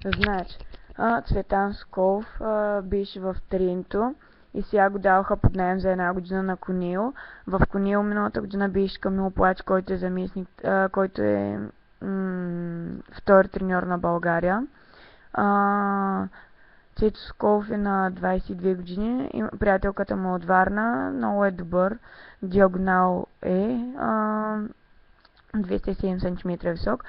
Значи, Цветан Сков беше в Тренто и сега го даваха под наем за една година на Конил. В Конил миналата година беше Камил Плач, който е заместник, който е втори треньор на България. Цецо Сков е на 22 години, приятелката му от Варна, много е добър, диагонал е 207 см висок.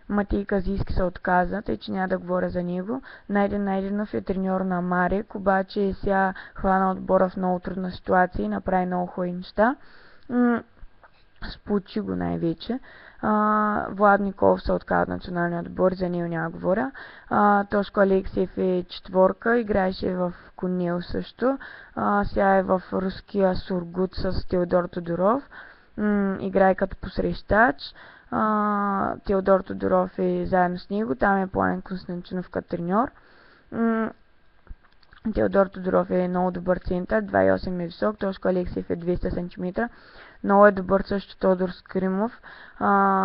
Матей Казийски се отказа, тъй че няма да говоря за него. Найден Найденов е треньор на Марек, обаче сега хвана отбора в много трудна ситуация и направи много хубави неща. Сполучи го най-вече. Влад Николов се отказа от националния отбор, за него няма говоря. Тошко Алексиев е четворка, играеше в Конил също. Сега е в руския Сургут с Теодор Тодоров. Играе като посрещач. Теодор Тодоров е заедно с него, там е Пламен Константинов като треньор. Теодор Тодоров е много добър център, 2,8 е висок, Тошко Алексиев е 200 см. Много е добър също Тодор Скримов.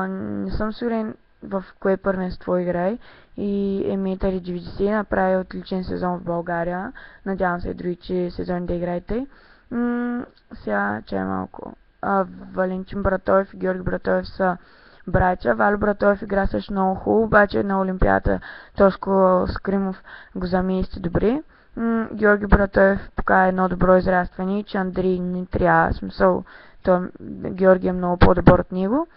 Не съм сигурен в кое първенство играе и е 1,90 м, направи отличен сезон в България. Надявам се и другите сезони да играете. Сега чай малко. Валентин Братоев и Георги Братоев са братя. Валю Братоев игра също много хубаво, обаче на Олимпиада Тошко Скримов го замести добре. Георги Братоев покаже едно добро израстване, че Андрей не трябва, смисъл, Георги е много по-добър от него,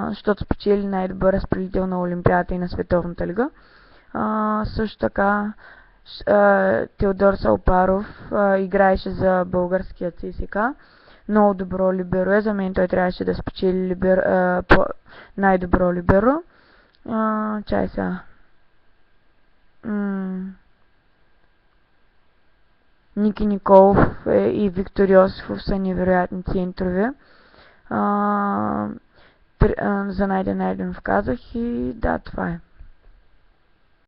защото спечели най-добър разпределител на Олимпиада и на Световната лига. Също така Теодор Салпаров играеше за българския ЦСКА. Много добро либеро е. За мен той трябваше да спечели най-добро либеро. Чай сега. Ники Николов и Виктор Йосифов са невероятни центрове. За Найден Найденов казах и да, това е.